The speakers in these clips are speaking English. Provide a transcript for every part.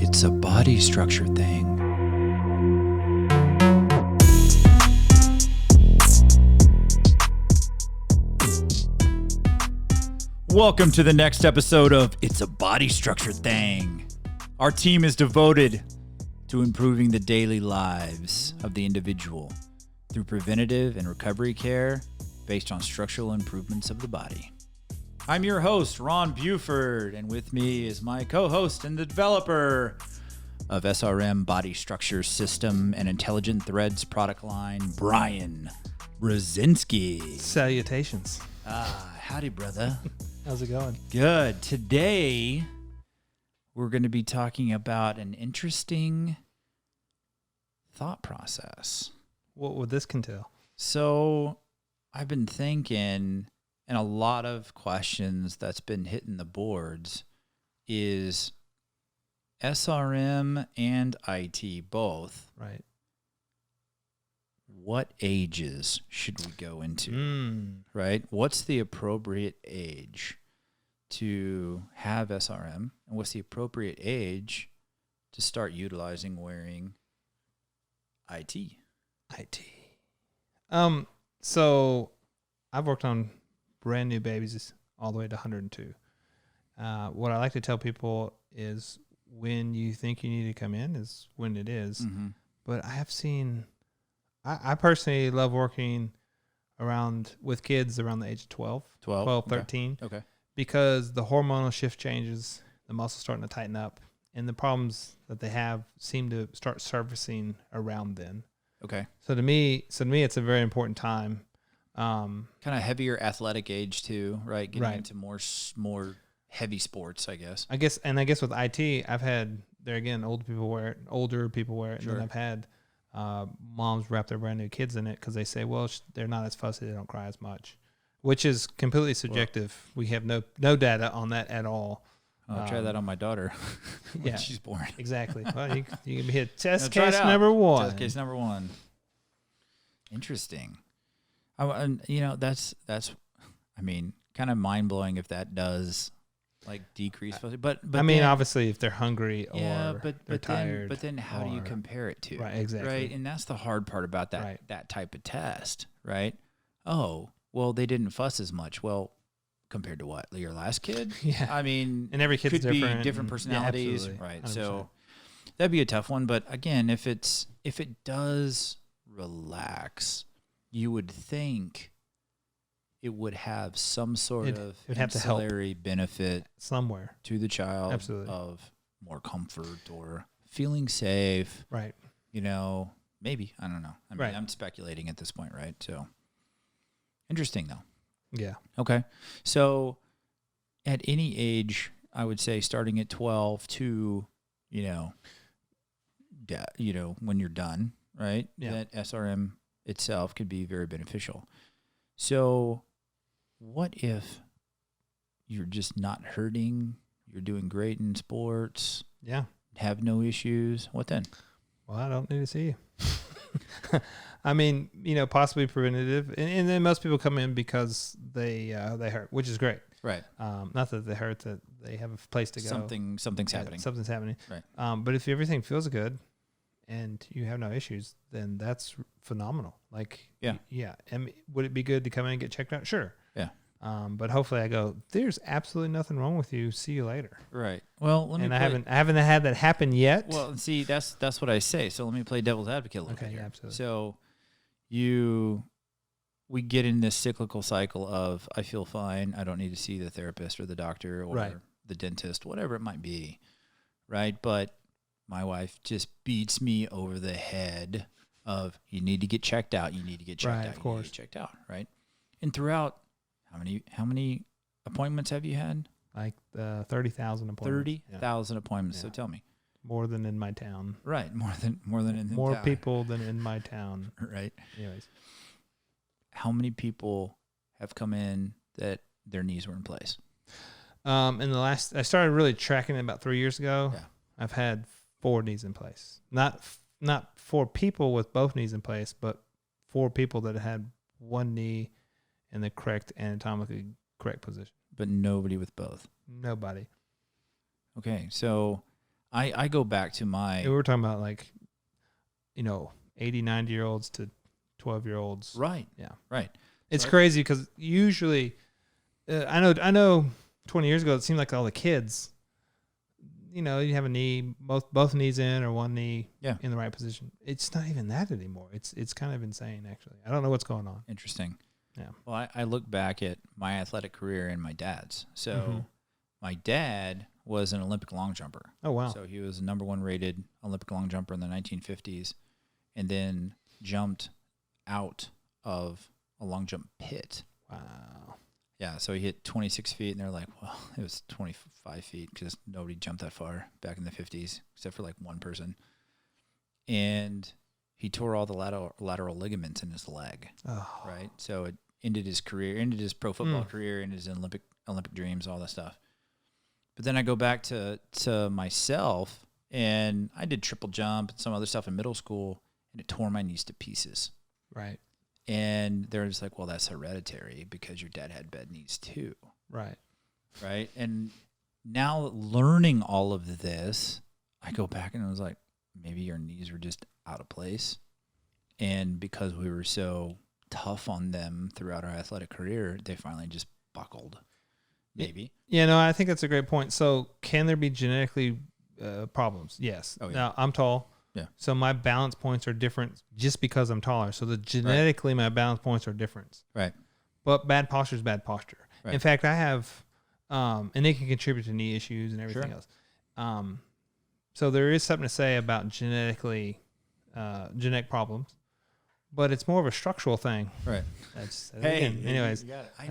It's a body structure thing. Welcome to the next episode of It's a Body Structure Thing. Our team is devoted to improving the daily lives of the individual through preventative and recovery care based on structural improvements of the body. I'm your host, Ron Buford, and with me is my co-host and the developer of SRM Body Structure System and Intelligent Threads product line, Brian Brzezinski. Salutations. Howdy, brother. How's it going? Good. Today, we're going to be talking about an interesting thought process. What would this entail? So, I've been thinking, and a lot of questions that's been hitting the boards is SRM and IT both. Right. What ages should we go into? Right? What's the appropriate age to have SRM? And what's the appropriate age to start utilizing wearing IT? IT. So I've worked on brand new babies all the way to 102. What I like to tell people is when you think you need to come in is when it is. Mm-hmm. But I have seen, I personally love working with kids around the age of 12, 13. Okay. Because the hormonal shift changes, the muscle's starting to tighten up, and the problems that they have seem to start surfacing around then. Okay. So to me, it's a very important time. Kind of heavier athletic age too, right? Getting Right. into more heavy sports, I guess. I guess with IT, I've had there again, older people wear it, Sure. and then I've had moms wrap their brand new kids in it because they say, well, they're not as fussy, they don't cry as much, which is completely subjective. We have no data on that at all. I'll try that on my daughter when she's born. Exactly. Well, you can hit test Try it case out. number one. Test case number one. Interesting. And that's kind of mind blowing if that does like decrease. But I mean, then, obviously, if they're hungry or they're tired. But then how do you compare it to? Right, exactly. Right, and that's the hard part about that Right. that type of test, right? Oh, well, they didn't fuss as much. Well, compared to what? Your last kid? Yeah. I mean, And every kid's could different. be different personalities, absolutely. right? 100%. So that'd be a tough one. But again, if it does relax, you would think it would have some sort of it'd have to help. ancillary benefit Somewhere. to the child Absolutely. of more comfort or feeling safe. Right. Maybe. I don't know. I mean, Right. I'm speculating at this point, right? So interesting though. Yeah. Okay. So at any age, I would say starting at 12 to, when you're done, right? Yeah. That SRM itself could be very beneficial. So what if you're just not hurting, you're doing great in sports, Yeah. have no issues? What then? Well, I don't need to see you. I mean, possibly preventative, and then most people come in because they hurt, which is great. Right. Not that they hurt, that they have a place to go. Something's happening. Something's happening. Right. But if everything feels good and you have no issues, then that's phenomenal. Like, Yeah. And would it be good to come in and get checked out? Sure. Yeah. But hopefully I go, there's absolutely nothing wrong with you. See you later. Right. Well, I haven't had that happen yet. Well, see, that's what I say. So let me play devil's advocate a little bit Okay, here. yeah, absolutely. So we get in this cyclical cycle of I feel fine. I don't need to see the therapist or the doctor or Right. the dentist, whatever it might be. Right. But my wife just beats me over the head of you need to get checked out. You need to get checked Right, out. of course. You need to get checked out. Right. And throughout, how many appointments have you had? Like 30,000 appointments. 30,000 appointments. So Yeah. tell me. More than in my town. Right. More than in the More town. people than in my town. Right. Anyways. How many people have come in that their knees were in place? I started really tracking it about 3 years ago. Yeah. I've had 4 knees in place. Not 4 people with both knees in place, but 4 people that had one knee in the correct anatomically correct position. But nobody with both. Nobody. Okay, so I go back to my And we were talking about 80, 90-year-olds to 12-year-olds. right. Yeah. Right. It's So crazy because usually, I know 20 years ago, it seemed like all the kids, you have a knee, both knees in or one knee in the right position. It's not even that anymore. It's kind of insane, actually. I don't know what's going on. Interesting. Yeah. Well, I look back at my athletic career and my dad's. So my dad was an Olympic long jumper. Oh, wow. So he was the number 1 rated Olympic long jumper in the 1950s, and then jumped out of a long jump pit. Wow. Yeah, so he hit 26 feet, and they're like, well, it was 25 feet because nobody jumped that far back in the 50s except for like one person. And he tore all the lateral ligaments in his leg, right? So it ended his career, ended his pro football career, ended his Olympic dreams, all that stuff. But then I go back to myself, and I did triple jump and some other stuff in middle school, and it tore my knees to pieces. Right. And they're just like, well, that's hereditary because your dad had bad knees too. Right. Right. And now learning all of this, I go back and I was like, maybe your knees were just out of place. And because we were so tough on them throughout our athletic career, they finally just buckled. Maybe. Yeah, no, I think that's a great point. So can there be genetically problems? Yes. Oh, yeah. Now, I'm tall. Yeah. So my balance points are different just because I'm taller. So genetically, my balance points are different. Right. But bad posture is bad posture. Right. In fact, I have, and they can contribute to knee issues and everything else. So there is something to say about genetic problems, but it's more of a structural thing. Right. Hey, anyways, I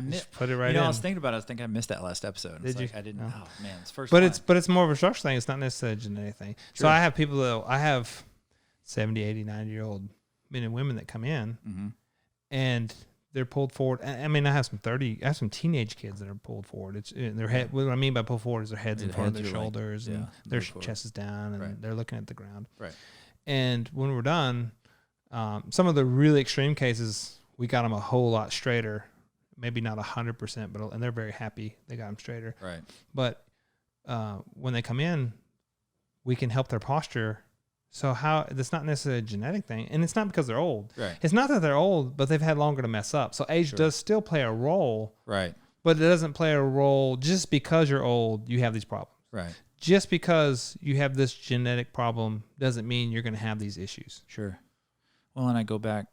missed. Put it right in. I was thinking about it. I was thinking I missed that last episode. Did you? I didn't. No. Oh man, it's first. But time. it's more of a structural thing. It's not necessarily a genetic thing. True. So I have people that I have 70, 80, 90-year-old men and women that come in and they're pulled forward. I mean, I have some teenage kids that are pulled forward. It's their head. What I mean by pulled forward is their heads in front of their shoulders and their chest is down and they're looking at the ground. Right. And when we're done, some of the really extreme cases, we got them a whole lot straighter. Maybe not 100%, but and they're very happy they got them straighter. Right. But when they come in, we can help their posture. So that's not necessarily a genetic thing, and it's not because they're old. Right. It's not that they're old, but they've had longer to mess up. So age does still play a role. Right. But it doesn't play a role just because you're old. You have these problems. Right. Just because you have this genetic problem doesn't mean you're going to have these issues. Sure. Well, and I'll go back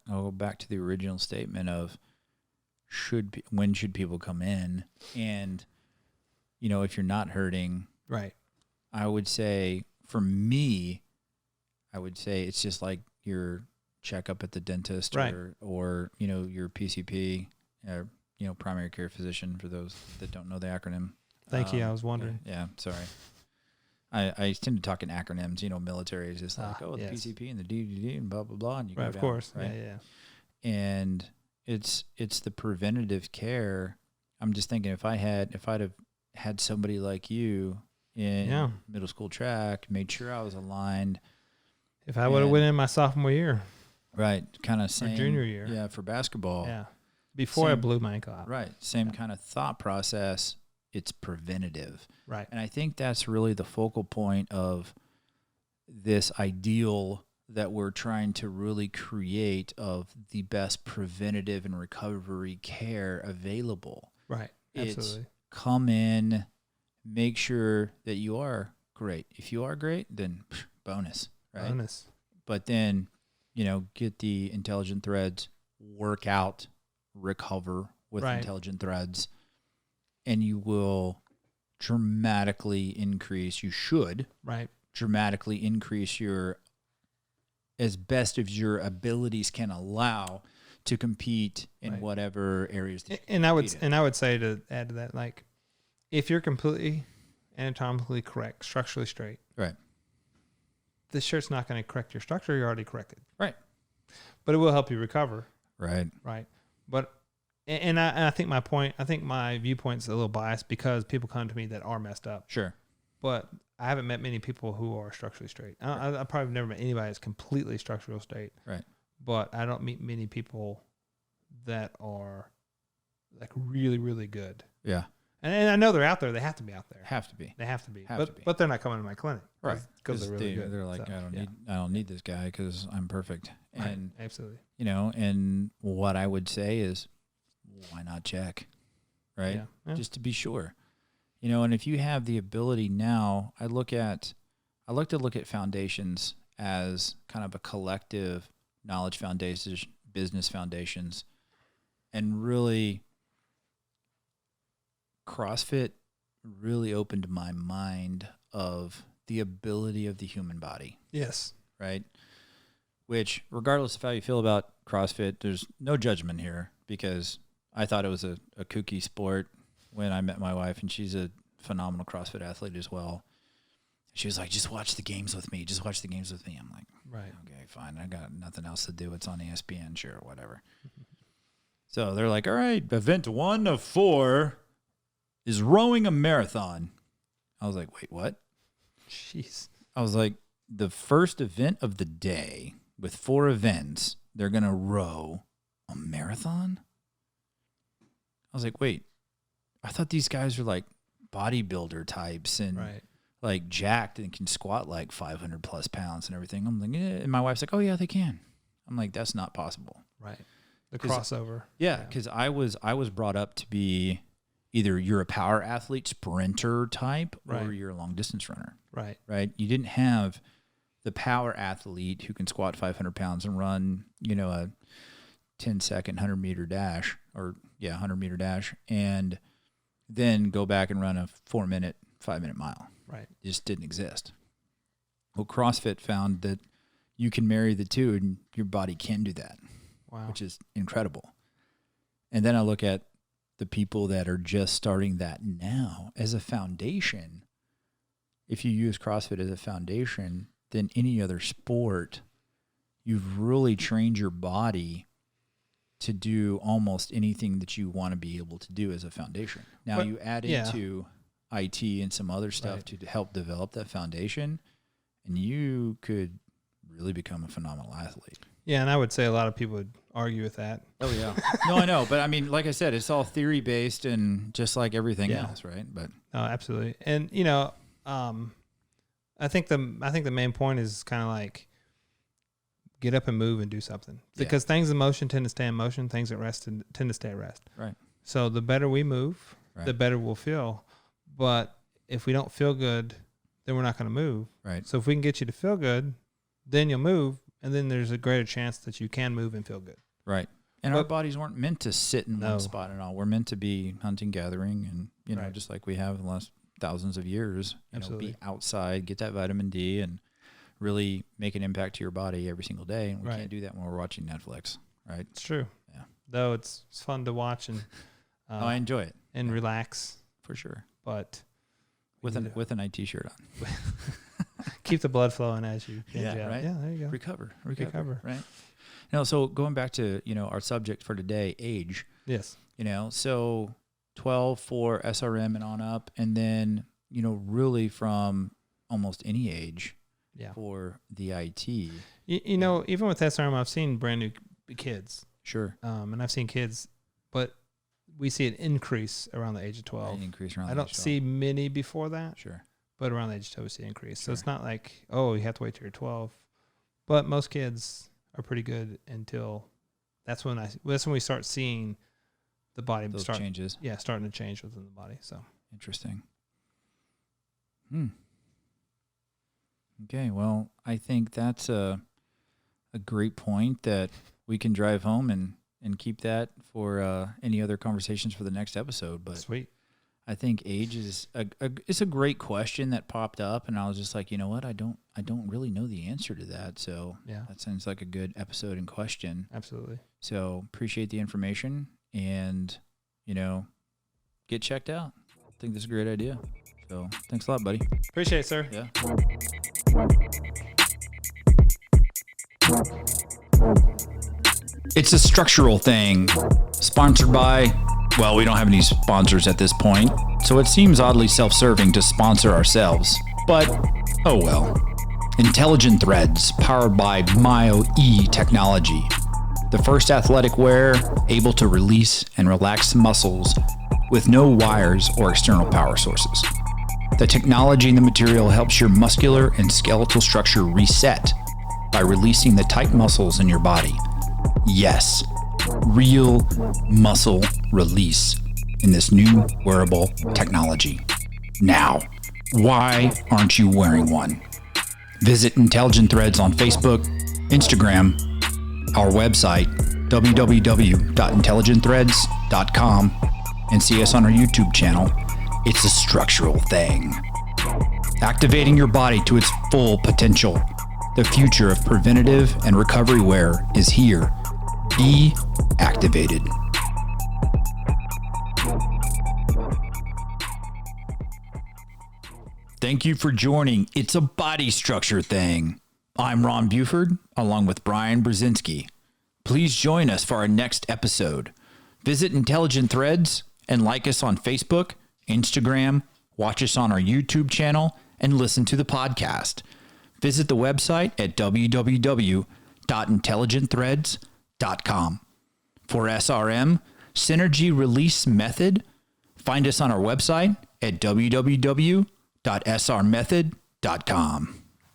to the original statement of when should people come in, and if you're not hurting, right? I would say for me, it's just like your checkup at the dentist, right. or your PCP, primary care physician. For those that don't know the acronym. Thank you. I was wondering. Yeah. Sorry. I tend to talk in acronyms. Military is just like, the yes. PCP and the DDD and blah blah blah, and you right, go of down, course, right? Yeah. And it's the preventative care. I'm just thinking if I'd have had somebody like you in middle school track, made sure I was aligned. If I would have went in my sophomore year, right, kind of same junior year, yeah, for basketball, before I blew my ankle out, right, same kind of thought process. It's preventative, right, and I think that's really the focal point of this ideal that we're trying to really create of the best preventative and recovery care available. Right, absolutely. It's come in, make sure that you are great. If you are great, then bonus, right? Bonus. But then, get the intelligent threads, work out, recover with intelligent threads, and you will dramatically increase, dramatically increase your, as best as your abilities can allow, to compete in whatever areas that and I would say, to add to that, like, if you're completely anatomically correct, structurally straight, right, this shirt's not going to correct your structure. You're already corrected, right, but it will help you recover, right. But and I think my viewpoint's a little biased because people come to me that are messed up. Sure, but I haven't met many people who are structurally straight. I probably never met anybody that's completely structural straight. Right. But I don't meet many people that are like really, really good. Yeah. And I know they're out there. They have to be out there. Have to be. They have to be. Have to be. But they're not coming to my clinic. Right. Because they're really good. They're like, So, I don't need this guy because I'm perfect. Right. And Absolutely. and what I would say is, why not check? Right. Yeah. Just to be sure. And if you have the ability now, I like to look at foundations as kind of a collective knowledge foundation, business foundations, and really CrossFit really opened my mind of the ability of the human body. Yes. Right. Which, regardless of how you feel about CrossFit, there's no judgment here, because I thought it was a kooky sport when I met my wife, and she's a phenomenal CrossFit athlete as well. She was like, just watch the games with me. Just watch the games with me. I'm like, right. Okay, fine. I got nothing else to do. It's on ESPN, sure, whatever. So they're like, all right, event 1 of 4 is rowing a marathon. I was like, wait, what? Jeez. I was like, the first event of the day with 4 events, they're going to row a marathon? I was like, wait, I thought these guys were like bodybuilder types and like jacked and can squat like 500 plus pounds and everything. I'm like, yeah. And my wife's like, oh yeah, they can. I'm like, that's not possible. Right. The crossover. Yeah. Cause I was brought up to be either you're a power athlete, sprinter type, or you're a long distance runner. Right. Right. You didn't have the power athlete who can squat 500 pounds and run, a 10-second 100-meter dash, 100-meter dash, and then go back and run a 4-minute, 5-minute mile. Right. It just didn't exist. Well, CrossFit found that you can marry the two and your body can do that. Wow. Which is incredible. And then I look at the people that are just starting that now as a foundation. If you use CrossFit as a foundation, then any other sport, you've really trained your body to do almost anything that you want to be able to do as a foundation. Now you add into IT and some other stuff to help develop that foundation, and you could really become a phenomenal athlete. Yeah, and I would say a lot of people would argue with that. Oh, yeah. No, I know. But, I mean, like I said, it's all theory-based and just like everything else, right? But absolutely. And, I think the main point is kind of like get up and move and do something. Because things in motion tend to stay in motion. Things at rest tend to stay at rest. Right. So the better we move, the better we'll feel. But if we don't feel good, then we're not going to move. Right. So if we can get you to feel good, then you'll move, and then there's a greater chance that you can move and feel good. Right. And our bodies weren't meant to sit in one spot at all. We're meant to be hunting, gathering, and, just like we have in the last thousands of years, be outside, get that vitamin D, and really make an impact to your body every single day. And we can't do that when we're watching Netflix, right? It's true. Yeah. Though it's fun to watch and I enjoy it and relax for sure. But with an IT shirt on, keep the blood flowing as you right. Yeah, there you go. Recover, right? So going back to our subject for today, age. Yes. So 12 for SRM and on up, and then really from almost any age. Yeah. For the IT. Even with SRM, I've seen brand new kids. Sure. And I've seen kids, but we see an increase around the age of 12. I don't see many before that. Sure. But around the age of 12, we see an increase. Sure. So it's not like, you have to wait till you're 12. But most kids are pretty good until that's when we start seeing the body changes. Yeah, starting to change within the body. So interesting. Okay, well, I think that's a great point that we can drive home and keep that for any other conversations for the next episode. But sweet. I think age is it's a great question that popped up, and I was just like, you know what, I don't really know the answer to that. So that sounds like a good episode in question. Absolutely. So appreciate the information, and get checked out. I think this is a great idea. So thanks a lot, buddy. Appreciate it, sir. Yeah. It's a structural thing. Sponsored by, well, we don't have any sponsors at this point, so it seems oddly self-serving to sponsor ourselves. But, oh well. Intelligent Threads, powered by Myo-E technology. The first athletic wear able to release and relax muscles with no wires or external power sources. The technology in the material helps your muscular and skeletal structure reset by releasing the tight muscles in your body. Yes, real muscle release in this new wearable technology. Now, why aren't you wearing one? Visit Intelligent Threads on Facebook, Instagram, our website, www.intelligentthreads.com, and see us on our YouTube channel. It's a structural thing. Activating your body to its full potential. The future of preventative and recovery wear is here. Be activated. Thank you for joining It's a Body Structure Thing. I'm Ron Buford, along with Brian Brzezinski. Please join us for our next episode. Visit Intelligent Threads and like us on Facebook, Instagram, watch us on our YouTube channel, and listen to the podcast. Visit the website at www.intelligentthreads.com. For SRM, Synergy Release Method, find us on our website at www.srmethod.com.